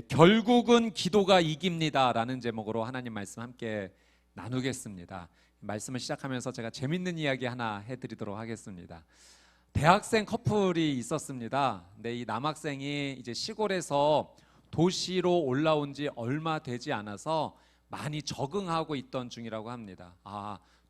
결국은 기도가 이깁니다 라는 제목으로 하나님 말씀 함께 나누겠습니다. 말씀을 시작하면서 제가 재밌는 이야기 하나 해드리도록 하겠습니다. 대학생 커플이 있었습니다. 근데 이 남학생이 이제 시골에서 도시로 올라온 지 얼마 되지 않아서 많이 적응하고 있던 중이라고 합니다.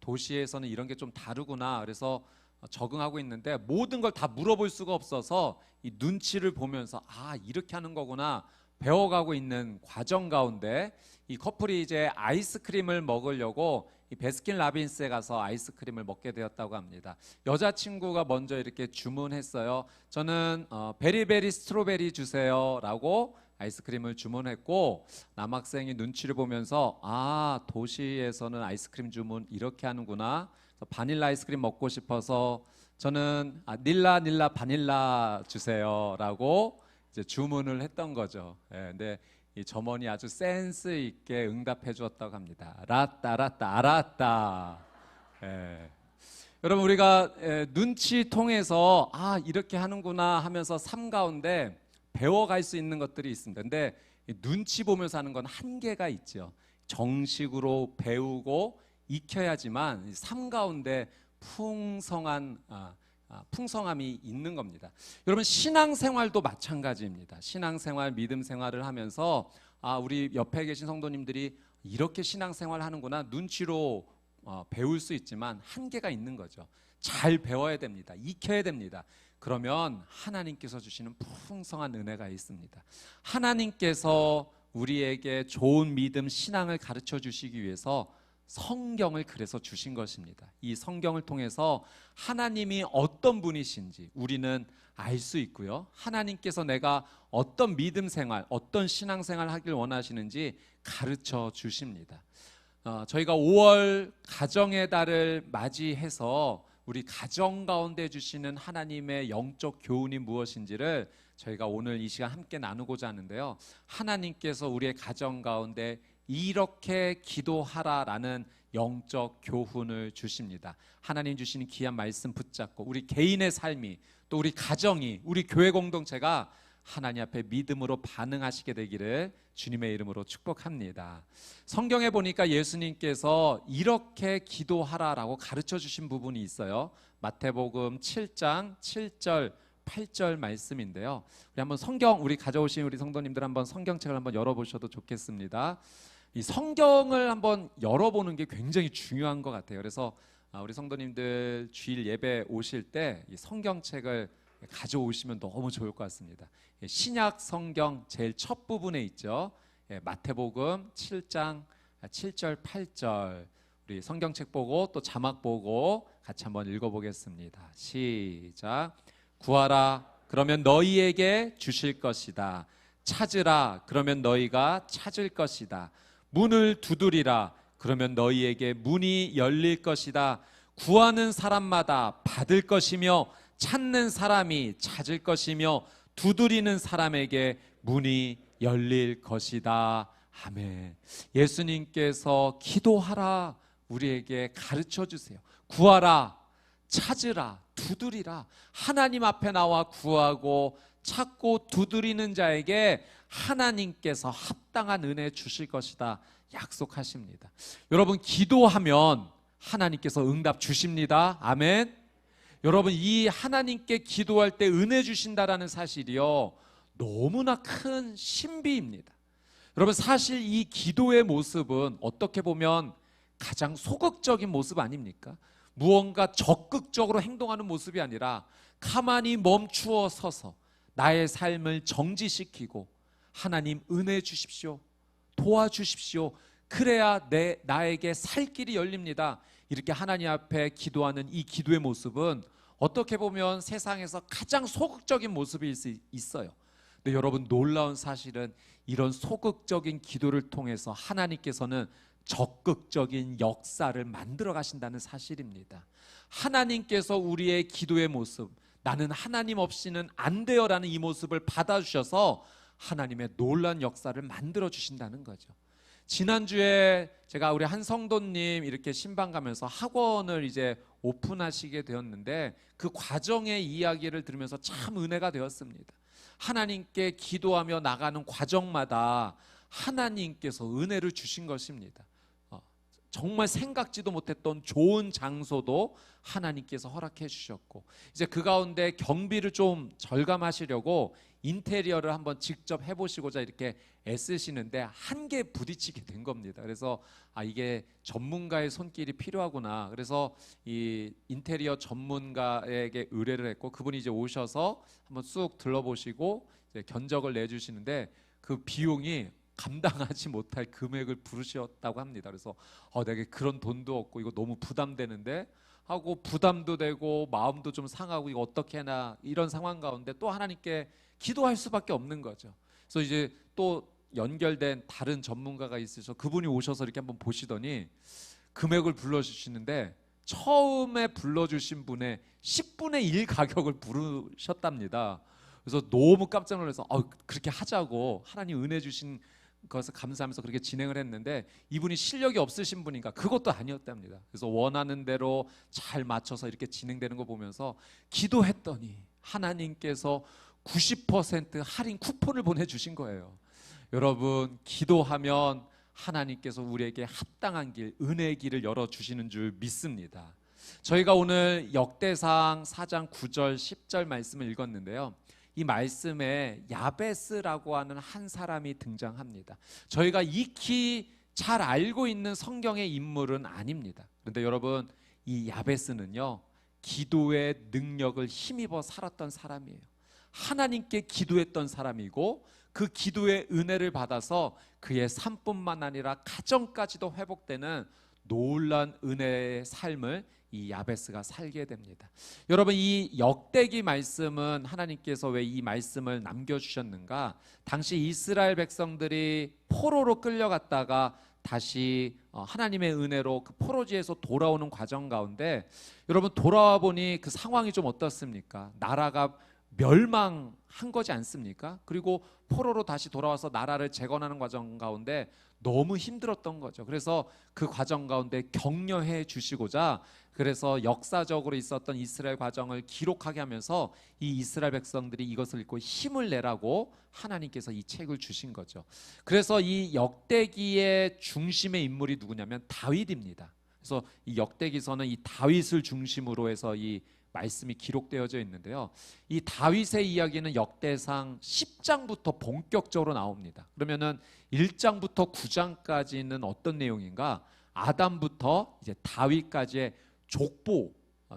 도시에서는 이런 게 좀 다르구나. 그래서 적응하고 있는데 모든 걸 다 물어볼 수가 없어서 이 눈치를 보면서 이렇게 하는 거구나 배워가고 있는 과정 가운데 이 커플이 이제 아이스크림을 먹으려고 이 베스킨라빈스에 가서 아이스크림을 먹게 되었다고 합니다. 여자친구가 먼저 이렇게 주문했어요. 저는 베리베리 스트로베리 주세요 라고 아이스크림을 주문했고, 남학생이 눈치를 보면서 도시에서는 아이스크림 주문 이렇게 하는구나, 바닐라 아이스크림 먹고 싶어서 저는 닐라 바닐라 주세요 라고 이제 주문을 했던 거죠. 근데 이 점원이 아주 센스 있게 응답해 주었다고 합니다. 알았다 알았다. 여러분, 우리가 눈치 통해서 이렇게 하는구나 하면서 삶 가운데 배워갈 수 있는 것들이 있습니다. 근데 눈치 보면서 하는 건 한계가 있죠. 정식으로 배우고 익혀야지만 삶 가운데 풍성함이 있는 겁니다. 여러분, 신앙생활도 마찬가지입니다. 신앙생활, 믿음생활을 하면서 우리 옆에 계신 성도님들이 이렇게 신앙생활 하는구나 눈치로 배울 수 있지만 한계가 있는 거죠. 잘 배워야 됩니다. 익혀야 됩니다. 그러면 하나님께서 주시는 풍성한 은혜가 있습니다. 하나님께서 우리에게 좋은 믿음, 신앙을 가르쳐 주시기 위해서 성경을 그래서 주신 것입니다. 이 성경을 통해서 하나님이 어떤 분이신지 우리는 알 수 있고요. 하나님께서 내가 어떤 믿음 생활, 어떤 신앙 생활 하길 원하시는지 가르쳐 주십니다. 저희가 5월 가정의 달을 맞이해서 우리 가정 가운데 주시는 하나님의 영적 교훈이 무엇인지를 저희가 오늘 이 시간 함께 나누고자 하는데요. 하나님께서 우리의 가정 가운데 이렇게 기도하라라는 영적 교훈을 주십니다. 하나님 주시는 귀한 말씀 붙잡고 우리 개인의 삶이, 또 우리 가정이, 우리 교회 공동체가 하나님 앞에 믿음으로 반응하시게 되기를 주님의 이름으로 축복합니다. 성경에 보니까 예수님께서 이렇게 기도하라라고 가르쳐 주신 부분이 있어요. 마태복음 7장 7절 8절 말씀인데요. 우리 한번 우리 가져오신 우리 성도님들 한번 성경책을 한번 열어보셔도 좋겠습니다. 이 성경을 한번 열어보는 게 굉장히 중요한 것 같아요. 그래서 우리 성도님들 주일 예배 오실 때 이 성경책을 가져오시면 너무 좋을 것 같습니다. 신약 성경 제일 첫 부분에 있죠. 마태복음 7장 7절 8절 우리 성경책 보고 또 자막 보고 같이 한번 읽어보겠습니다. 시작. 구하라 그러면 너희에게 주실 것이다. 찾으라 그러면 너희가 찾을 것이다. 문을 두드리라 그러면 너희에게 문이 열릴 것이다. 구하는 사람마다 받을 것이며 찾는 사람이 찾을 것이며 두드리는 사람에게 문이 열릴 것이다. 아멘. 예수님께서 기도하라 우리에게 가르쳐 주세요. 구하라, 찾으라, 두드리라. 하나님 앞에 나와 구하고 찾고 두드리는 자에게 하나님께서 합당한 은혜 주실 것이다 약속하십니다. 여러분, 기도하면 하나님께서 응답 주십니다. 아멘. 여러분, 이 하나님께 기도할 때 은혜 주신다라는 사실이요 너무나 큰 신비입니다. 여러분, 사실 이 기도의 모습은 어떻게 보면 가장 소극적인 모습 아닙니까? 무언가 적극적으로 행동하는 모습이 아니라 가만히 멈추어 서서 나의 삶을 정지시키고 하나님 은혜 주십시오, 도와주십시오, 그래야 나에게 살 길이 열립니다. 이렇게 하나님 앞에 기도하는 이 기도의 모습은 어떻게 보면 세상에서 가장 소극적인 모습일 수 있어요. 근데 여러분, 놀라운 사실은 이런 소극적인 기도를 통해서 하나님께서는 적극적인 역사를 만들어 가신다는 사실입니다. 하나님께서 우리의 기도의 모습, 나는 하나님 없이는 안 돼요라는 이 모습을 받아주셔서 하나님의 놀라운 역사를 만들어 주신다는 거죠. 지난주에 제가 우리 한 성도님 이렇게 신방 가면서 학원을 이제 오픈하시게 되었는데 그 과정의 이야기를 들으면서 참 은혜가 되었습니다. 하나님께 기도하며 나가는 과정마다 하나님께서 은혜를 주신 것입니다. 정말 생각지도 못했던 좋은 장소도 하나님께서 허락해 주셨고, 이제 그 가운데 경비를 좀 절감하시려고 인테리어를 한번 직접 해보시고자 이렇게 애쓰시는데 한계에 부딪히게 된 겁니다. 그래서 이게 전문가의 손길이 필요하구나. 그래서 이 인테리어 전문가에게 의뢰를 했고, 그분이 이제 오셔서 한번 쑥 둘러보시고 이제 견적을 내주시는데 그 비용이 감당하지 못할 금액을 부르셨다고 합니다. 그래서 내게 그런 돈도 없고 이거 너무 부담되는데 하고, 부담도 되고 마음도 좀 상하고 이거 어떻게 하나, 이런 상황 가운데 또 하나님께 기도할 수밖에 없는 거죠. 그래서 이제 또 연결된 다른 전문가가 있으셔서 그분이 오셔서 이렇게 한번 보시더니 금액을 불러주시는데 처음에 불러주신 분의 10분의 1 가격을 부르셨답니다. 그래서 너무 깜짝 놀라서 그렇게 하자고 하나님 은혜 주신 것을 감사하면서 그렇게 진행을 했는데, 이분이 실력이 없으신 분인가 그것도 아니었답니다. 그래서 원하는 대로 잘 맞춰서 이렇게 진행되는 거 보면서 기도했더니 하나님께서 90% 할인 쿠폰을 보내주신 거예요. 여러분, 기도하면 하나님께서 우리에게 합당한 길, 은혜의 길을 열어주시는 줄 믿습니다. 저희가 오늘 역대상 4장 9절 10절 말씀을 읽었는데요, 이 말씀에 야베스라고 하는 한 사람이 등장합니다. 저희가 익히 잘 알고 있는 성경의 인물은 아닙니다. 그런데 여러분, 이 야베스는요, 기도의 능력을 힘입어 살았던 사람이에요. 하나님께 기도했던 사람이고, 그 기도의 은혜를 받아서 그의 삶뿐만 아니라 가정까지도 회복되는 놀라운 은혜의 삶을 이 야베스가 살게 됩니다. 여러분, 이 역대기 말씀은 하나님께서 왜 이 말씀을 남겨주셨는가? 당시 이스라엘 백성들이 포로로 끌려갔다가 다시 하나님의 은혜로 그 포로지에서 돌아오는 과정 가운데, 여러분 돌아와 보니 그 상황이 좀 어떻습니까? 나라가 멸망한 거지 않습니까? 그리고 포로로 다시 돌아와서 나라를 재건하는 과정 가운데 너무 힘들었던 거죠. 그래서 그 과정 가운데 격려해 주시고자, 그래서 역사적으로 있었던 이스라엘 과정을 기록하게 하면서 이 이스라엘 백성들이 이것을 읽고 힘을 내라고 하나님께서 이 책을 주신 거죠. 그래서 이 역대기의 중심의 인물이 누구냐면 다윗입니다. 그래서 이 역대기서는 이 다윗을 중심으로 해서 이 말씀이 기록되어져 있는데요, 이 다윗의 이야기는 역대상 10장부터 본격적으로 나옵니다. 그러면은 1장부터 9장까지는 어떤 내용인가? 아담부터 이제 다윗까지의 족보,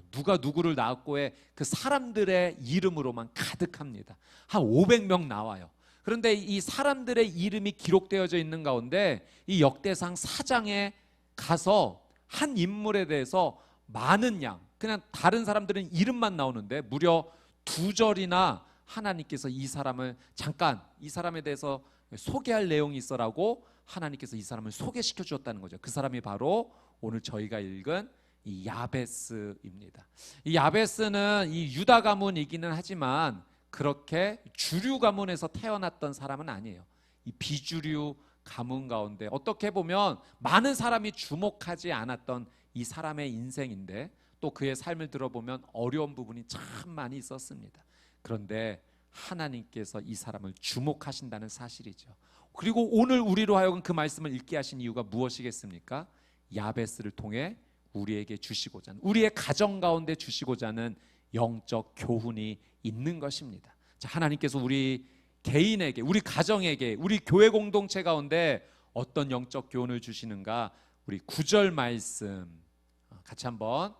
누가 누구를 낳았고의 그 사람들의 이름으로만 가득합니다. 한 500명 나와요. 그런데 이 사람들의 이름이 기록되어져 있는 가운데 이 역대상 4장에 가서 한 인물에 대해서 많은 양, 그냥 다른 사람들은 이름만 나오는데 무려 2절이나 하나님께서 이 사람을 잠깐, 이 사람에 대해서 소개할 내용이 있어라고 하나님께서 이 사람을 소개시켜 주었다는 거죠. 그 사람이 바로 오늘 저희가 읽은 이 야베스입니다. 이 야베스는 이 유다 가문이기는 하지만 그렇게 주류 가문에서 태어났던 사람은 아니에요. 이 비주류 가문 가운데 어떻게 보면 많은 사람이 주목하지 않았던 이 사람의 인생인데, 또 그의 삶을 들어보면 어려운 부분이 참 많이 있었습니다. 그런데 하나님께서 이 사람을 주목하신다는 사실이죠. 그리고 오늘 우리로 하여금 그 말씀을 읽게 하신 이유가 무엇이겠습니까? 야베스를 통해 우리에게 주시고자 하는, 우리의 가정 가운데 주시고자 하는 영적 교훈이 있는 것입니다. 자, 하나님께서 우리 개인에게, 우리 가정에게, 우리 교회 공동체 가운데 어떤 영적 교훈을 주시는가? 우리 9절 말씀 같이 한번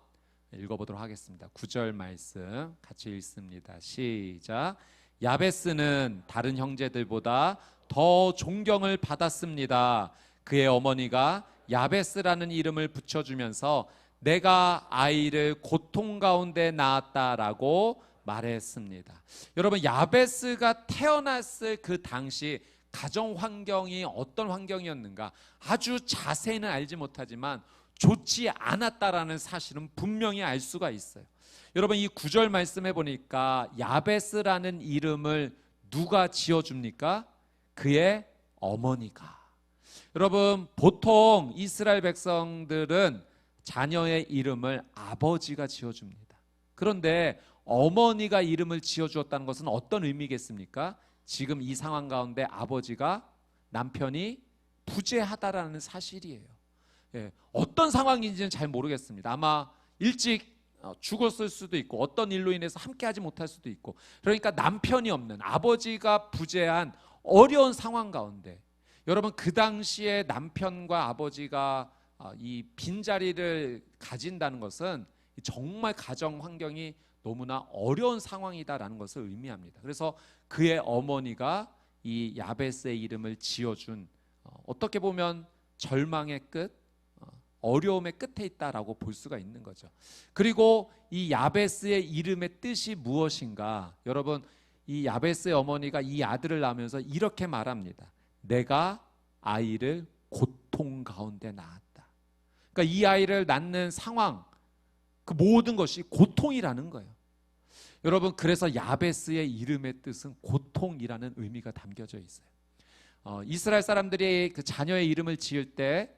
읽어보도록 하겠습니다. 9절 말씀 같이 읽습니다. 시작. 야베스는 다른 형제들보다 더 존경을 받았습니다. 그의 어머니가 야베스라는 이름을 붙여주면서 내가 아이를 고통 가운데 낳았다라고 말했습니다. 여러분, 야베스가 태어났을 그 당시 가정 환경이 어떤 환경이었는가 아주 자세히는 알지 못하지만 좋지 않았다라는 사실은 분명히 알 수가 있어요. 여러분, 이 9절 말씀해 보니까 야베스라는 이름을 누가 지어줍니까? 그의 어머니가. 여러분, 보통 이스라엘 백성들은 자녀의 이름을 아버지가 지어줍니다. 그런데 어머니가 이름을 지어주었다는 것은 어떤 의미겠습니까? 지금 이 상황 가운데 아버지가, 남편이 부재하다라는 사실이에요. 예, 어떤 상황인지는 잘 모르겠습니다. 아마 일찍 죽었을 수도 있고 어떤 일로 인해서 함께하지 못할 수도 있고, 그러니까 남편이 없는, 아버지가 부재한 어려운 상황 가운데, 여러분 그 당시에 남편과 아버지가 이 빈자리를 가진다는 것은 정말 가정 환경이 너무나 어려운 상황이다라는 것을 의미합니다. 그래서 그의 어머니가 이 야베스의 이름을 지어준, 어떻게 보면 절망의 끝, 어려움의 끝에 있다라고 볼 수가 있는 거죠. 그리고 이 야베스의 이름의 뜻이 무엇인가? 여러분, 이 야베스의 어머니가 이 아들을 낳으면서 이렇게 말합니다. 내가 아이를 고통 가운데 낳았다. 그러니까 이 아이를 낳는 상황, 그 모든 것이 고통이라는 거예요. 여러분, 그래서 야베스의 이름의 뜻은 고통이라는 의미가 담겨져 있어요. 이스라엘 사람들이 그 자녀의 이름을 지을 때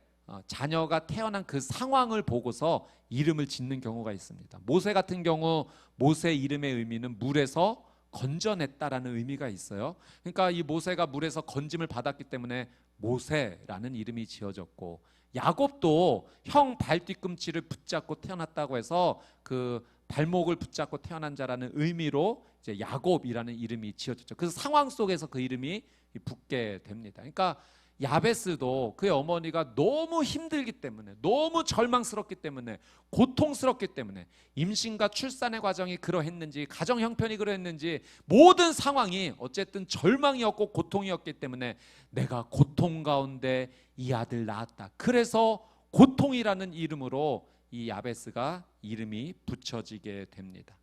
자녀가 태어난 그 상황을 보고서 이름을 짓는 경우가 있습니다. 모세 같은 경우 모세 이름의 의미는 물에서 건져냈다라는 의미가 있어요. 그러니까 이 모세가 물에서 건짐을 받았기 때문에 모세라는 이름이 지어졌고, 야곱도 형 발 뒤꿈치를 붙잡고 태어났다고 해서 그 발목을 붙잡고 태어난 자라는 의미로 이제 야곱이라는 이름이 지어졌죠. 그래서 상황 속에서 그 이름이 붙게 됩니다. 그러니까 야베스도 그의 어머니가 너무 힘들기 때문에, 너무 절망스럽기 때문에, 고통스럽기 때문에, 임신과 출산의 과정이 그러했는지, 가정 형편이 그러했는지, 모든 상황이 어쨌든 절망이었고 고통이었기 때문에 내가 고통 가운데 이 아들 낳았다. 그래서 고통이라는 이름으로 이 야베스가 이름이 붙여지게 됩니다.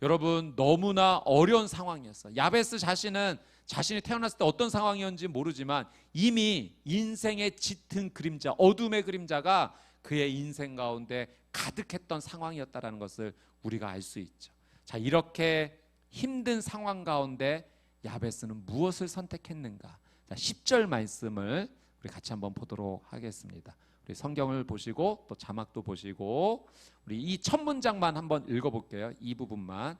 여러분, 너무나 어려운 상황이었어요. 야베스 자신은 자신이 태어났을 때 어떤 상황이었는지 모르지만 이미 인생의 짙은 그림자, 어둠의 그림자가 그의 인생 가운데 가득했던 상황이었다는 것을 우리가 알 수 있죠. 자, 이렇게 힘든 상황 가운데 야베스는 무엇을 선택했는가? 자, 10절 말씀을 우리 같이 한번 보도록 하겠습니다. 우리 성경을 보시고 또 자막도 보시고 우리 이 첫 문장만 한번 읽어볼게요. 이 부분만,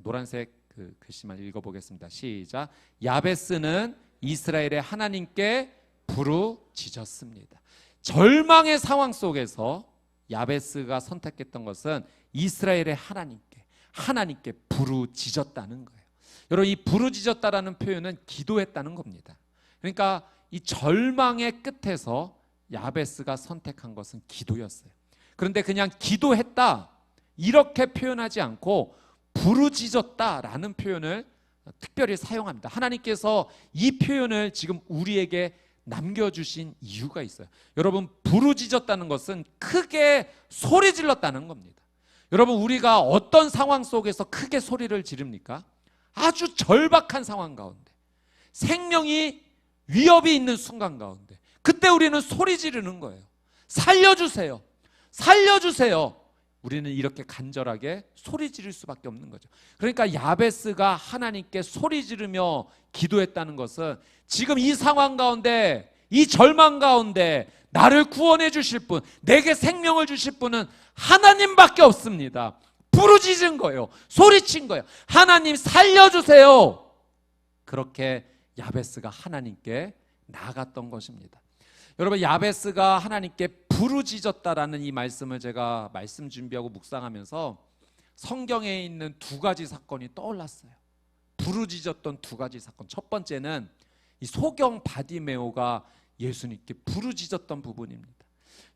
노란색 그 글씨만 읽어보겠습니다. 시작. 야베스는 이스라엘의 하나님께 부르짖었습니다. 절망의 상황 속에서 야베스가 선택했던 것은 이스라엘의 하나님께 부르짖었다는 거예요. 여러분, 이 부르짖었다라는 표현은 기도했다는 겁니다. 그러니까 이 절망의 끝에서 야베스가 선택한 것은 기도였어요. 그런데 그냥 기도했다 이렇게 표현하지 않고 부르짖었다라는 표현을 특별히 사용합니다. 하나님께서 이 표현을 지금 우리에게 남겨주신 이유가 있어요. 여러분, 부르짖었다는 것은 크게 소리 질렀다는 겁니다. 여러분, 우리가 어떤 상황 속에서 크게 소리를 지릅니까? 아주 절박한 상황 가운데, 생명이 위협이 있는 순간 가운데, 그때 우리는 소리 지르는 거예요. 살려주세요, 살려주세요. 우리는 이렇게 간절하게 소리 지를 수밖에 없는 거죠. 그러니까 야베스가 하나님께 소리 지르며 기도했다는 것은 지금 이 상황 가운데, 이 절망 가운데 나를 구원해 주실 분, 내게 생명을 주실 분은 하나님밖에 없습니다. 부르짖은 거예요. 소리친 거예요. 하나님 살려주세요. 그렇게 야베스가 하나님께 나아갔던 것입니다. 여러분, 야베스가 하나님께 부르짖었다라는 이 말씀을 제가 말씀 준비하고 묵상하면서 성경에 있는 두 가지 사건이 떠올랐어요. 부르짖었던 두 가지 사건. 첫 번째는 이 소경 바디메오가 예수님께 부르짖었던 부분입니다.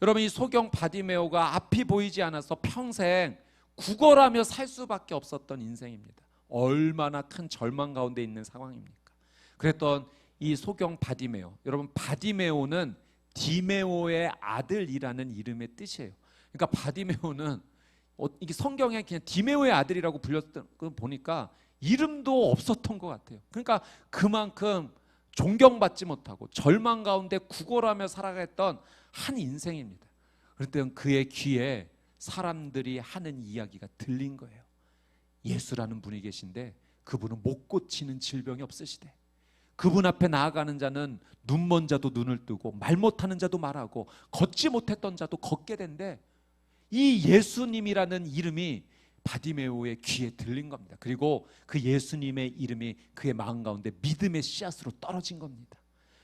여러분, 이 소경 바디메오가 앞이 보이지 않아서 평생 구걸하며 살 수밖에 없었던 인생입니다. 얼마나 큰 절망 가운데 있는 상황입니까? 그랬던 이 소경 바디메오, 여러분, 바디메오는 디메오의 아들이라는 이름의 뜻이에요. 그러니까 바디메오는 이게 성경에 그냥 디메오의 아들이라고 불렸던 거 보니까 이름도 없었던 것 같아요. 그러니까 그만큼 존경받지 못하고 절망 가운데 구걸하며 살아갔던 한 인생입니다. 그랬더니 그의 귀에 사람들이 하는 이야기가 들린 거예요. 예수라는 분이 계신데 그분은 못 고치는 질병이 없으시대. 그분 앞에 나아가는 자는 눈먼 자도 눈을 뜨고 말 못하는 자도 말하고 걷지 못했던 자도 걷게 된대. 이 예수님이라는 이름이 바디메오의 귀에 들린 겁니다. 그리고 그 예수님의 이름이 그의 마음 가운데 믿음의 씨앗으로 떨어진 겁니다.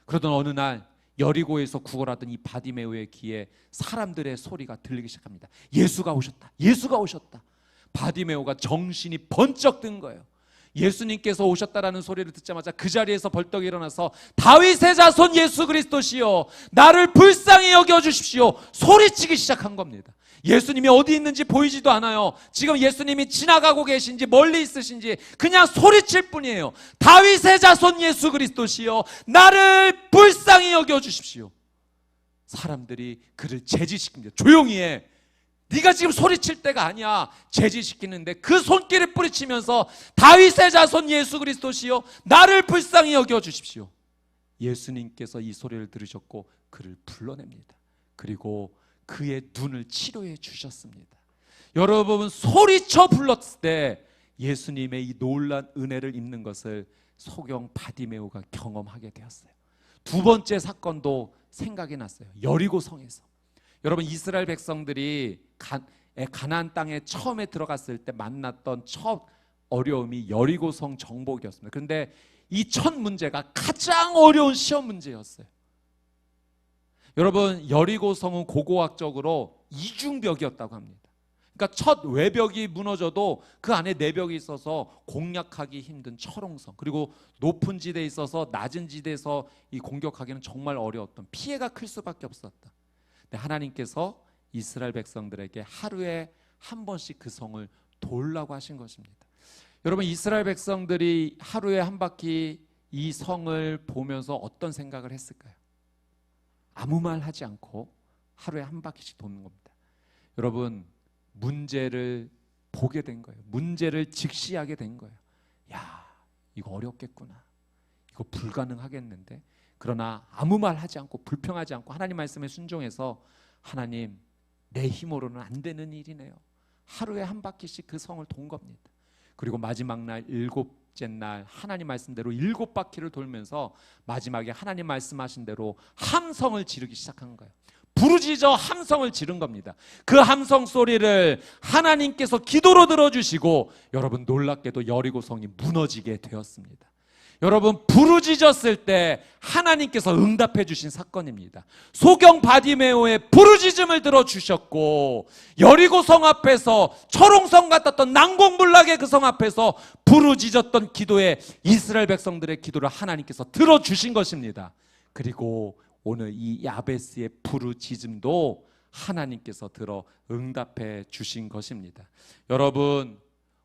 그러던 어느 날 여리고에서 구걸하던 이 바디메오의 귀에 사람들의 소리가 들리기 시작합니다. 예수가 오셨다. 예수가 오셨다. 바디메오가 정신이 번쩍 든 거예요. 예수님께서 오셨다라는 소리를 듣자마자 그 자리에서 벌떡 일어나서 다윗의 자손 예수 그리스도시여 나를 불쌍히 여겨주십시오 소리치기 시작한 겁니다. 예수님이 어디 있는지 보이지도 않아요. 지금 예수님이 지나가고 계신지 멀리 있으신지 그냥 소리칠 뿐이에요. 다윗의 자손 예수 그리스도시여 나를 불쌍히 여겨주십시오. 사람들이 그를 제지시킵니다. 조용히 해. 네가 지금 소리칠 때가 아니야. 제지시키는데 그 손길을 뿌리치면서 다윗의 자손 예수 그리스도시여 나를 불쌍히 여겨주십시오. 예수님께서 이 소리를 들으셨고 그를 불러냅니다. 그리고 그의 눈을 치료해 주셨습니다. 여러분 소리쳐 불렀을 때 예수님의 이 놀란 은혜를 입는 것을 소경 바디메오가 경험하게 되었어요. 두 번째 사건도 생각이 났어요. 여리고성에서. 여러분 이스라엘 백성들이 가나안 땅에 처음에 들어갔을 때 만났던 첫 어려움이 여리고성 정복이었습니다. 그런데 이 첫 문제가 가장 어려운 시험 문제였어요. 여러분 여리고성은 고고학적으로 이중벽이었다고 합니다. 그러니까 첫 외벽이 무너져도 그 안에 내벽이 있어서 공략하기 힘든 철옹성, 그리고 높은 지대에 있어서 낮은 지대에서 이 공격하기는 정말 어려웠던, 피해가 클 수밖에 없었다. 근데 하나님께서 이스라엘 백성들에게 하루에 한 번씩 그 성을 돌라고 하신 것입니다. 여러분 이스라엘 백성들이 하루에 한 바퀴 이 성을 보면서 어떤 생각을 했을까요? 아무 말 하지 않고 하루에 한 바퀴씩 도는 겁니다. 여러분 문제를 보게 된 거예요. 문제를 직시하게 된 거예요. 야, 이거 어렵겠구나. 이거 불가능하겠는데. 그러나 아무 말 하지 않고 불평하지 않고 하나님 말씀에 순종해서 하나님 내 힘으로는 안 되는 일이네요. 하루에 한 바퀴씩 그 성을 돈 겁니다. 그리고 마지막 날 일곱째 날 하나님 말씀대로 7바퀴를 돌면서 마지막에 하나님 말씀하신 대로 함성을 지르기 시작한 거예요. 부르짖어 함성을 지른 겁니다. 그 함성 소리를 하나님께서 기도로 들어주시고 여러분 놀랍게도 여리고성이 무너지게 되었습니다. 여러분 부르짖었을 때 하나님께서 응답해 주신 사건입니다. 소경 바디메오의 부르짖음을 들어주셨고 여리고성 앞에서 철옹성 같았던 난공불락의 그 성 앞에서 부르짖었던 기도에 이스라엘 백성들의 기도를 하나님께서 들어주신 것입니다. 그리고 오늘 이 야베스의 부르짖음도 하나님께서 들어 응답해 주신 것입니다. 여러분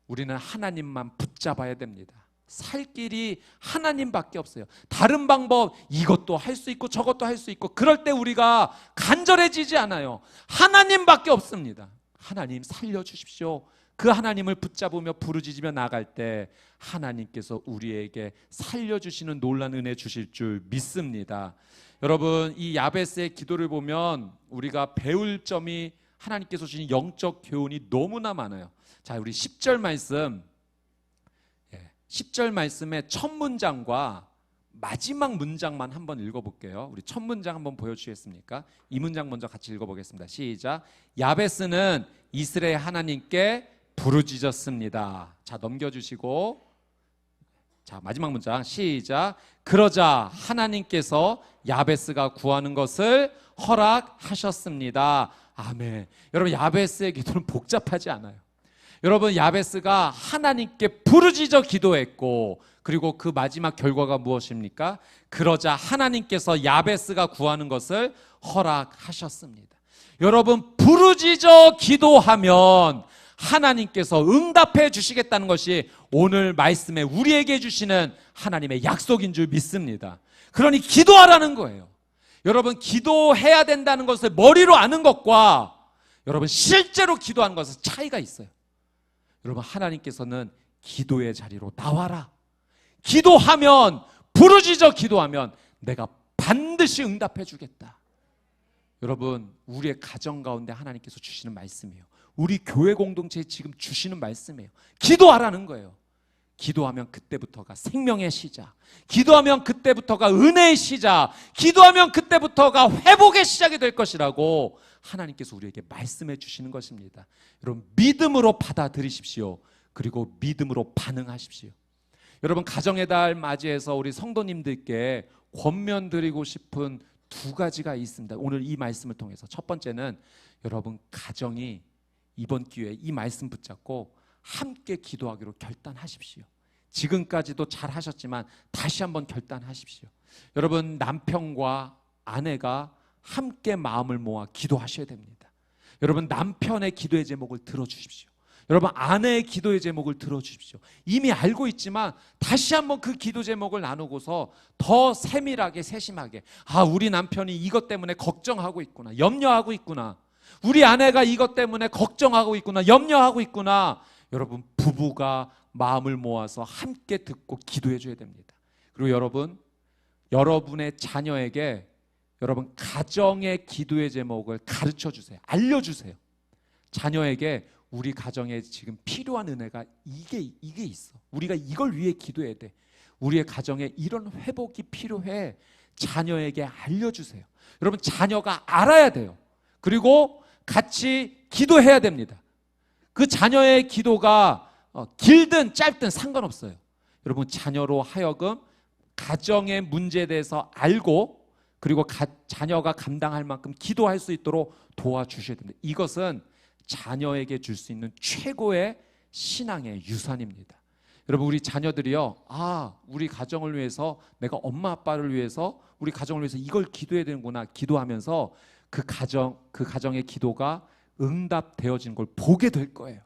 우리는 하나님만 붙잡아야 됩니다. 살 길이 하나님밖에 없어요. 다른 방법 이것도 할 수 있고 저것도 할 수 있고 그럴 때 우리가 간절해지지 않아요. 하나님밖에 없습니다. 하나님 살려주십시오. 그 하나님을 붙잡으며 부르짖으며 나갈 때 하나님께서 우리에게 살려주시는 놀라운 은혜 주실 줄 믿습니다. 여러분 이 야베스의 기도를 보면 우리가 배울 점이 하나님께서 주신 영적 교훈이 너무나 많아요. 자, 우리 10절 말씀 10절 말씀의 첫 문장과 마지막 문장만 한번 읽어볼게요. 우리 첫 문장 한번 보여주시겠습니까? 이 문장 먼저 같이 읽어보겠습니다. 시작. 야베스는 이스라엘 하나님께 부르짖었습니다. 자, 넘겨주시고 자, 마지막 문장 시작. 그러자 하나님께서 야베스가 구하는 것을 허락하셨습니다. 아멘. 여러분 야베스의 기도는 복잡하지 않아요. 여러분 야베스가 하나님께 부르짖어 기도했고 그리고 그 마지막 결과가 무엇입니까? 그러자 하나님께서 야베스가 구하는 것을 허락하셨습니다. 여러분 부르짖어 기도하면 하나님께서 응답해 주시겠다는 것이 오늘 말씀에 우리에게 주시는 하나님의 약속인 줄 믿습니다. 그러니 기도하라는 거예요. 여러분 기도해야 된다는 것을 머리로 아는 것과 여러분 실제로 기도하는 것은 차이가 있어요. 여러분 하나님께서는 기도의 자리로 나와라. 기도하면 부르짖어 기도하면 내가 반드시 응답해 주겠다. 여러분 우리의 가정 가운데 하나님께서 주시는 말씀이에요. 우리 교회 공동체에 지금 주시는 말씀이에요. 기도하라는 거예요. 기도하면 그때부터가 생명의 시작, 기도하면 그때부터가 은혜의 시작, 기도하면 그때부터가 회복의 시작이 될 것이라고 하나님께서 우리에게 말씀해 주시는 것입니다. 여러분, 믿음으로 받아들이십시오. 그리고 믿음으로 반응하십시오. 여러분, 가정의 달 맞이해서 우리 성도님들께 권면 드리고 싶은 두 가지가 있습니다. 오늘 이 말씀을 통해서 첫 번째는 여러분, 가정이 이번 기회에 이 말씀 붙잡고 함께 기도하기로 결단하십시오. 지금까지도 잘 하셨지만 다시 한번 결단하십시오. 여러분, 남편과 아내가 함께 마음을 모아 기도하셔야 됩니다. 여러분, 남편의 기도의 제목을 들어주십시오. 여러분, 아내의 기도의 제목을 들어주십시오. 이미 알고 있지만 다시 한번 그 기도 제목을 나누고서 더 세밀하게 세심하게, 우리 남편이 이것 때문에 걱정하고 있구나, 염려하고 있구나, 우리 아내가 이것 때문에 걱정하고 있구나, 염려하고 있구나. 여러분, 부부가 마음을 모아서 함께 듣고 기도해 줘야 됩니다. 그리고 여러분, 여러분의 자녀에게 여러분 가정의 기도의 제목을 가르쳐 주세요. 알려주세요. 자녀에게 우리 가정에 지금 필요한 은혜가 이게 있어. 우리가 이걸 위해 기도해야 돼. 우리의 가정에 이런 회복이 필요해. 자녀에게 알려주세요. 여러분, 자녀가 알아야 돼요. 그리고 같이 기도해야 됩니다. 그 자녀의 기도가 길든 짧든 상관없어요. 여러분, 자녀로 하여금 가정의 문제에 대해서 알고 그리고 자녀가 감당할 만큼 기도할 수 있도록 도와주셔야 됩니다. 이것은 자녀에게 줄 수 있는 최고의 신앙의 유산입니다. 여러분, 우리 자녀들이요, 우리 가정을 위해서, 내가 엄마 아빠를 위해서, 우리 가정을 위해서 이걸 기도해야 되는구나 기도하면서 그 가정의 기도가 응답되어지는 걸 보게 될 거예요.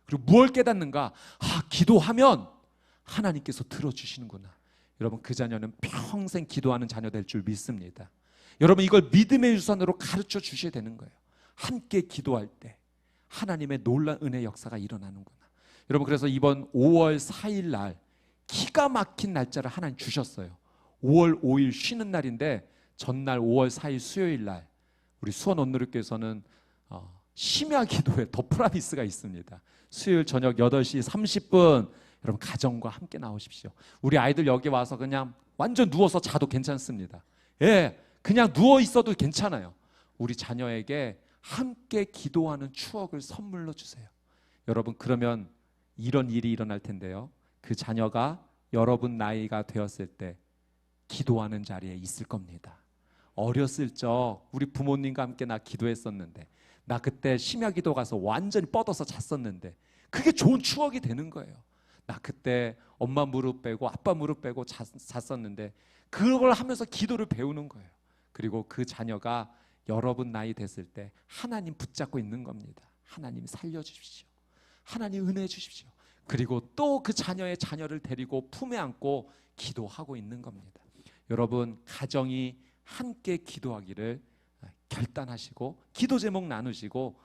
그리고 무엇을 깨닫는가? 기도하면 하나님께서 들어주시는구나. 여러분, 그 자녀는 평생 기도하는 자녀 될 줄 믿습니다. 여러분, 이걸 믿음의 유산으로 가르쳐 주셔야 되는 거예요. 함께 기도할 때 하나님의 놀라운 은혜 역사가 일어나는구나. 여러분, 그래서 이번 5월 4일 날 기가 막힌 날짜를 하나님 주셨어요. 5월 5일 쉬는 날인데 전날 5월 4일 수요일 날 우리 수원 온누리교회에서는 심야 기도회 더 프라미스가 있습니다. 수요일 저녁 8시 30분 여러분, 가정과 함께 나오십시오. 우리 아이들 여기 와서 그냥 완전 누워서 자도 괜찮습니다. 그냥 누워 있어도 괜찮아요. 우리 자녀에게 함께 기도하는 추억을 선물로 주세요. 여러분, 그러면 이런 일이 일어날 텐데요. 그 자녀가 여러분 나이가 되었을 때 기도하는 자리에 있을 겁니다. 어렸을 적 우리 부모님과 함께 나 기도했었는데, 나 그때 심야 기도 가서 완전히 뻗어서 잤었는데, 그게 좋은 추억이 되는 거예요. 나 그때 엄마 무릎 빼고 아빠 무릎 빼고 잤었는데 그걸 하면서 기도를 배우는 거예요. 그리고 그 자녀가 여러분 나이 됐을 때 하나님 붙잡고 있는 겁니다. 하나님 살려주십시오. 하나님 은혜 주십시오. 그리고 또 그 자녀를 데리고 품에 안고 기도하고 있는 겁니다. 여러분, 가정이 함께 기도하기를 결단하시고 기도 제목 나누시고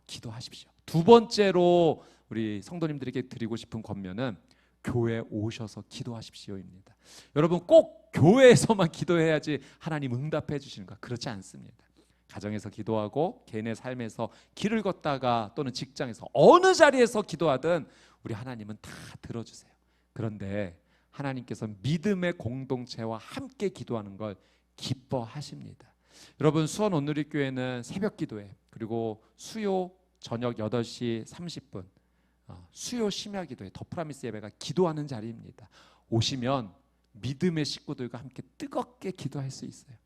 기도하십시오. 두 번째로 우리 성도님들에게 드리고 싶은 권면은 교회 오셔서 기도하십시오입니다. 여러분, 꼭 교회에서만 기도해야지 하나님 응답해 주시는가? 그렇지 않습니다. 가정에서 기도하고 개인의 삶에서 길을 걷다가 또는 직장에서 어느 자리에서 기도하든 우리 하나님은 다 들어주세요. 그런데 하나님께서 믿음의 공동체와 함께 기도하는 걸 기뻐하십니다. 여러분, 수원 온누리교회는 새벽 기도회, 그리고 수요 저녁 8시 30분 수요 심야 기도회, 더 프라미스 예배가 기도하는 자리입니다. 오시면 믿음의 식구들과 함께 뜨겁게 기도할 수 있어요.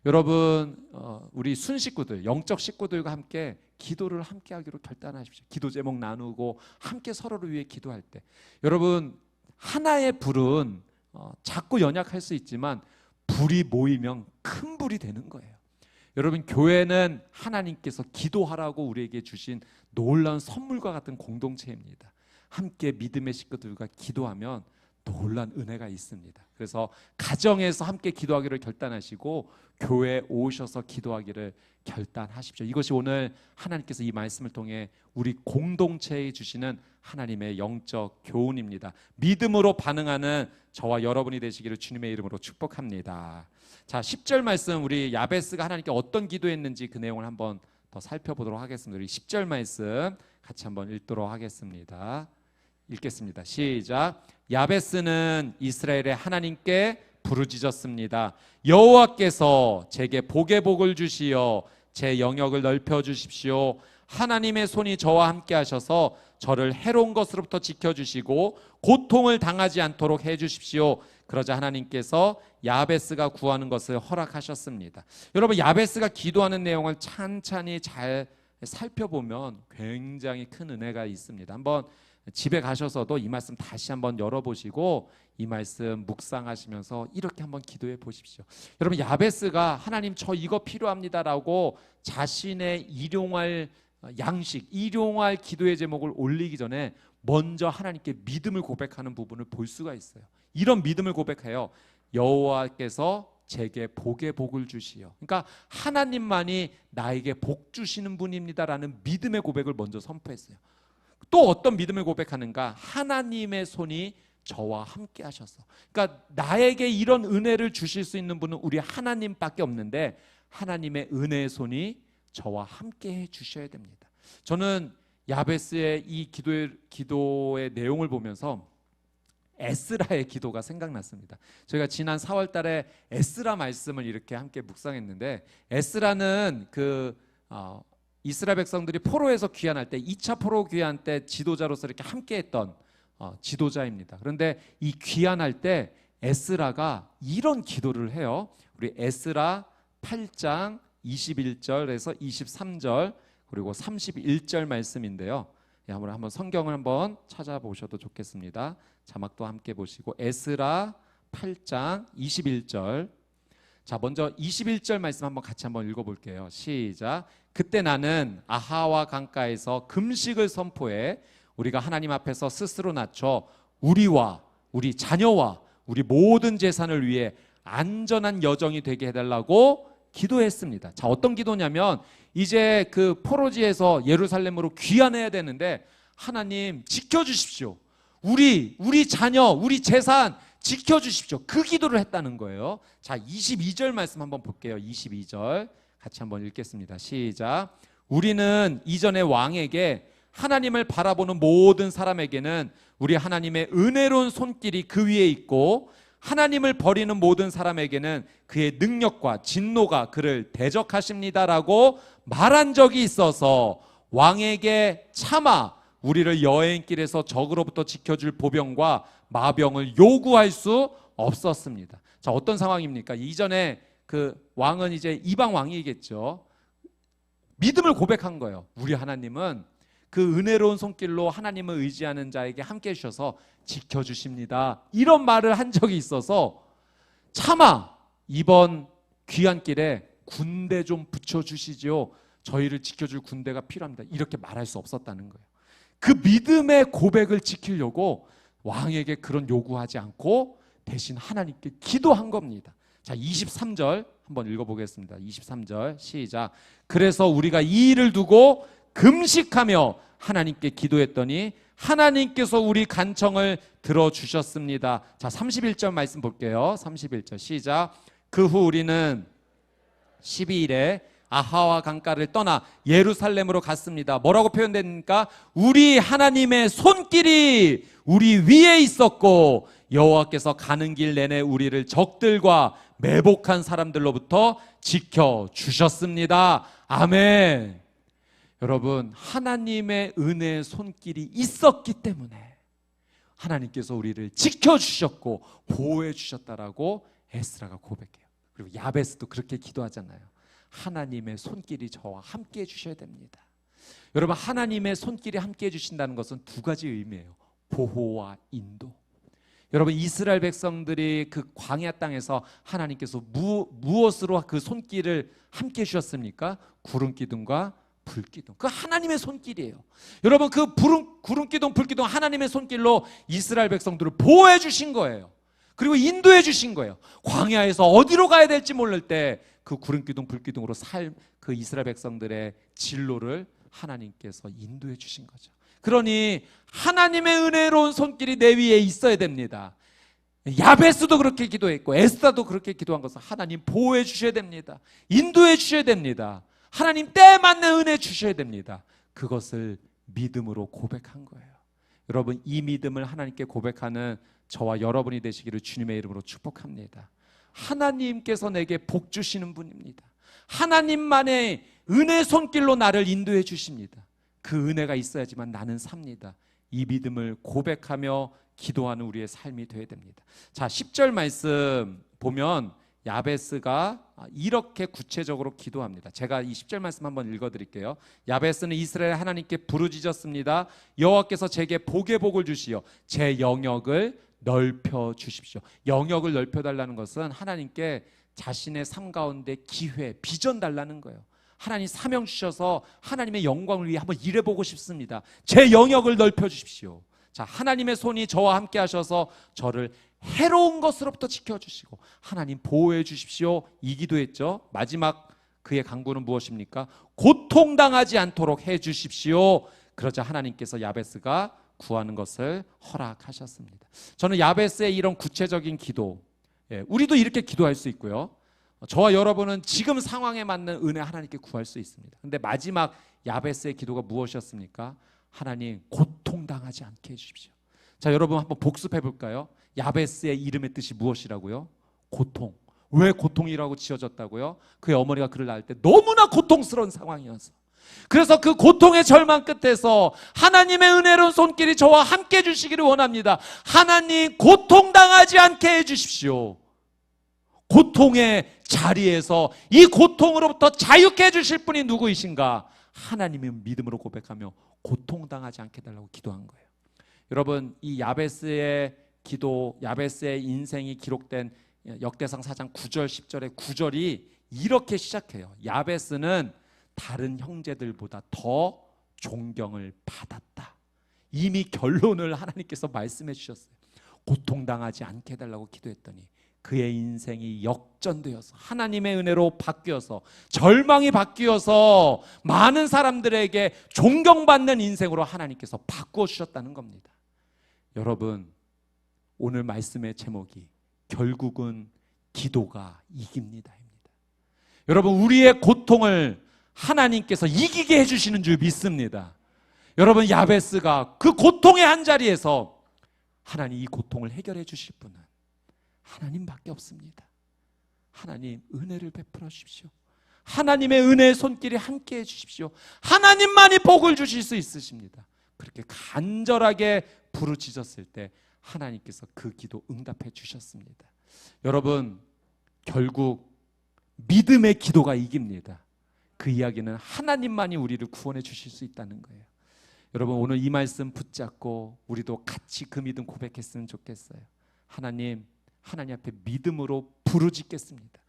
여러분, 우리 순 식구들, 영적 식구들과 함께 기도를 함께 하기로 결단하십시오. 기도 제목 나누고 함께 서로를 위해 기도할 때, 여러분, 하나의 불은 자꾸 연약할 수 있지만 불이 모이면 큰 불이 되는 거예요. 여러분, 교회는 하나님께서 기도하라고 우리에게 주신 놀라운 선물과 같은 공동체입니다. 함께 믿음의 식구들과 기도하면 놀란 은혜가 있습니다. 그래서 가정에서 함께 기도하기를 결단하시고 교회에 오셔서 기도하기를 결단하십시오. 이것이 오늘 하나님께서 이 말씀을 통해 우리 공동체에 주시는 하나님의 영적 교훈입니다. 믿음으로 반응하는 저와 여러분이 되시기를 주님의 이름으로 축복합니다. 자, 10절 말씀, 우리 야베스가 하나님께 어떤 기도했는지 그 내용을 한번 더 살펴보도록 하겠습니다. 우리 10절 말씀 같이 한번 읽도록 하겠습니다. 읽겠습니다. 시작. 야베스는 이스라엘의 하나님께 부르짖었습니다. 여호와께서 제게 복의 복을 주시어 제 영역을 넓혀 주십시오. 하나님의 손이 저와 함께 하셔서 저를 해로운 것으로부터 지켜주시고 고통을 당하지 않도록 해주십시오. 그러자 하나님께서 야베스가 구하는 것을 허락하셨습니다. 여러분, 야베스가 기도하는 내용을 찬찬히 잘 살펴보면 굉장히 큰 은혜가 있습니다. 한번 집에 가셔서도 이 말씀 다시 한번 열어보시고 이 말씀 묵상하시면서 이렇게 한번 기도해 보십시오. 여러분, 야베스가 하나님 저 이거 필요합니다라고 자신의 일용할 양식, 일용할 기도의 제목을 올리기 전에 먼저 하나님께 믿음을 고백하는 부분을 볼 수가 있어요. 이런 믿음을 고백해요. 여호와께서 제게 복의 복을 주시오. 그러니까 하나님만이 나에게 복 주시는 분입니다라는 믿음의 고백을 먼저 선포했어요. 또 어떤 믿음을 고백하는가? 하나님의 손이 저와 함께 하셔서. 그러니까 나에게 이런 은혜를 주실 수 있는 분은 우리 하나님밖에 없는데 하나님의 은혜의 손이 저와 함께 해 주셔야 됩니다. 저는 야베스의 이 기도의 내용을 보면서 에스라의 기도가 생각났습니다. 저희가 지난 4월 달에 에스라 말씀을 이렇게 함께 묵상했는데, 에스라는 이스라엘 백성들이 포로에서 귀환할 때 2차 포로 귀환 때 지도자로서 이렇게 함께 했던 지도자입니다. 그런데 이 귀환할 때 에스라가 이런 기도를 해요. 우리 에스라 8장 21절에서 23절 그리고 31절 말씀인데요. 한번 성경을 한번 찾아보셔도 좋겠습니다. 자막도 함께 보시고 에스라 8장 21절. 자, 먼저 21절 말씀 한번 같이 한번 읽어볼게요. 시작. 그때 나는 아하와 강가에서 금식을 선포해 우리가 하나님 앞에서 스스로 낮춰 우리와 우리 자녀와 우리 모든 재산을 위해 안전한 여정이 되게 해달라고 기도했습니다. 자, 어떤 기도냐면 이제 그 포로지에서 예루살렘으로 귀환해야 되는데 하나님 지켜주십시오. 우리 자녀, 우리 재산 지켜주십시오. 그 기도를 했다는 거예요. 자, 22절 말씀 한번 볼게요. 22절 같이 한번 읽겠습니다. 시작. 우리는 이전의 왕에게 하나님을 바라보는 모든 사람에게는 우리 하나님의 은혜로운 손길이 그 위에 있고 하나님을 버리는 모든 사람에게는 그의 능력과 진노가 그를 대적하십니다라고 말한 적이 있어서 왕에게 차마 우리를 여행길에서 적으로부터 지켜줄 보병과 마병을 요구할 수 없었습니다. 자, 어떤 상황입니까? 이전에 그 왕은 이제 이방 왕이겠죠. 믿음을 고백한 거예요. 우리 하나님은 그 은혜로운 손길로 하나님을 의지하는 자에게 함께 해주셔서 지켜주십니다. 이런 말을 한 적이 있어서 차마 이번 귀환길에 군대 좀 붙여주시죠. 저희를 지켜줄 군대가 필요합니다. 이렇게 말할 수 없었다는 거예요. 그 믿음의 고백을 지키려고 왕에게 그런 요구하지 않고 대신 하나님께 기도한 겁니다. 자, 23절 한번 읽어보겠습니다. 23절 시작. 그래서 우리가 이 일을 두고 금식하며 하나님께 기도했더니 하나님께서 우리 간청을 들어주셨습니다. 자, 31절 말씀 볼게요. 31절 시작. 그 후 우리는 12일에 아하와 강가를 떠나 예루살렘으로 갔습니다. 뭐라고 표현됩니까? 우리 하나님의 손길이 우리 위에 있었고 여호와께서 가는 길 내내 우리를 적들과 매복한 사람들로부터 지켜주셨습니다. 아멘. 여러분, 하나님의 은혜의 손길이 있었기 때문에 하나님께서 우리를 지켜주셨고 보호해 주셨다라고 에스라가 고백해요. 그리고 야베스도 그렇게 기도하잖아요. 하나님의 손길이 저와 함께 해주셔야 됩니다. 여러분, 하나님의 손길이 함께 해주신다는 것은 두 가지 의미예요. 보호와 인도. 여러분, 이스라엘 백성들이 그 광야 땅에서 하나님께서 무엇으로 그 손길을 함께 해주셨습니까? 구름 기둥과 불기둥. 그 하나님의 손길이에요. 여러분, 그 구름 기둥 불기둥 하나님의 손길로 이스라엘 백성들을 보호해 주신 거예요. 그리고 인도해 주신 거예요. 광야에서 어디로 가야 될지 모를 때 그 구름 기둥 불기둥으로 그 이스라엘 백성들의 진로를 하나님께서 인도해 주신 거죠. 그러니 하나님의 은혜로운 손길이 내 위에 있어야 됩니다. 야베스도 그렇게 기도했고 에스더도 그렇게 기도한 것은 하나님 보호해 주셔야 됩니다. 인도해 주셔야 됩니다. 하나님 때 맞는 은혜 주셔야 됩니다. 그것을 믿음으로 고백한 거예요. 여러분, 이 믿음을 하나님께 고백하는 저와 여러분이 되시기를 주님의 이름으로 축복합니다. 하나님께서 내게 복 주시는 분입니다. 하나님만의 은혜의 손길로 나를 인도해 주십니다. 그 은혜가 있어야지만 나는 삽니다. 이 믿음을 고백하며 기도하는 우리의 삶이 되어야 됩니다. 자, 10절 말씀 보면 야베스가 이렇게 구체적으로 기도합니다. 제가 이 10절 말씀 한번 읽어드릴게요. 야베스는 이스라엘 하나님께 부르짖었습니다. 여호와께서 제게 복의 복을 주시어 제 영역을 넓혀 주십시오. 영역을 넓혀달라는 것은 하나님께 자신의 삶 가운데 기회, 비전 달라는 거예요. 하나님 사명 주셔서 하나님의 영광을 위해 한번 일해보고 싶습니다. 제 영역을 넓혀 주십시오. 자, 하나님의 손이 저와 함께 하셔서 저를 해로운 것으로부터 지켜주시고 하나님 보호해 주십시오. 이 기도했죠. 마지막 그의 간구는 무엇입니까? 고통당하지 않도록 해 주십시오. 그러자 하나님께서 야베스가 구하는 것을 허락하셨습니다. 저는 야베스의 이런 구체적인 기도, 우리도 이렇게 기도할 수 있고요. 저와 여러분은 지금 상황에 맞는 은혜 하나님께 구할 수 있습니다. 근데 마지막 야베스의 기도가 무엇이었습니까? 하나님 고통당하지 않게 해주십시오. 자, 여러분 한번 복습해 볼까요? 야베스의 이름의 뜻이 무엇이라고요? 고통. 왜 고통이라고 지어졌다고요? 그의 어머니가 그를 낳을 때 너무나 고통스러운 상황이어서, 그래서 그 고통의 절망 끝에서 하나님의 은혜로운 손길이 저와 함께 해주시기를 원합니다. 하나님 고통당하지 않게 해주십시오. 고통의 자리에서 이 고통으로부터 자유케 해주실 분이 누구이신가? 하나님의 믿음으로 고백하며 고통당하지 않게 해달라고 기도한 거예요. 여러분, 이 야베스의 기도, 야베스의 인생이 기록된 역대상 4장 9절 10절의 9절이 이렇게 시작해요. 야베스는 다른 형제들보다 더 존경을 받았다. 이미 결론을 하나님께서 말씀해 주셨어요. 고통당하지 않게 해달라고 기도했더니 그의 인생이 역전되어서 하나님의 은혜로 바뀌어서 절망이 바뀌어서 많은 사람들에게 존경받는 인생으로 하나님께서 바꾸어 주셨다는 겁니다. 여러분, 오늘 말씀의 제목이 결국은 기도가 이깁니다입니다. 여러분, 우리의 고통을 하나님께서 이기게 해주시는 줄 믿습니다. 여러분, 야베스가 그 고통의 한자리에서 하나님 이 고통을 해결해 주실 분은 하나님밖에 없습니다. 하나님 은혜를 베풀어 주십시오. 하나님의 은혜의 손길이 함께 해 주십시오. 하나님만이 복을 주실 수 있으십니다. 그렇게 간절하게 부르짖었을 때 하나님께서 그 기도 응답해 주셨습니다. 여러분, 결국 믿음의 기도가 이깁니다. 그 이야기는 하나님만이 우리를 구원해 주실 수 있다는 거예요. 여러분, 오늘 이 말씀 붙잡고 우리도 같이 그 믿음 고백했으면 좋겠어요. 하나님 앞에 믿음으로 부르짖겠습니다.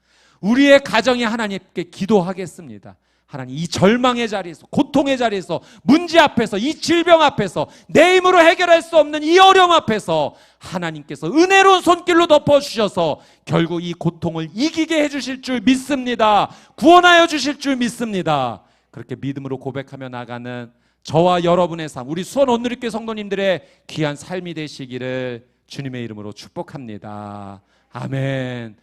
우리의 가정이 하나님께 기도하겠습니다. 하나님, 이 절망의 자리에서, 고통의 자리에서, 문제 앞에서, 이 질병 앞에서, 내 힘으로 해결할 수 없는 이 어려움 앞에서 하나님께서 은혜로운 손길로 덮어주셔서 결국 이 고통을 이기게 해주실 줄 믿습니다. 구원하여 주실 줄 믿습니다. 그렇게 믿음으로 고백하며 나가는 저와 여러분의 삶, 우리 수원 온누리교회 성도님들의 귀한 삶이 되시기를 주님의 이름으로 축복합니다. 아멘.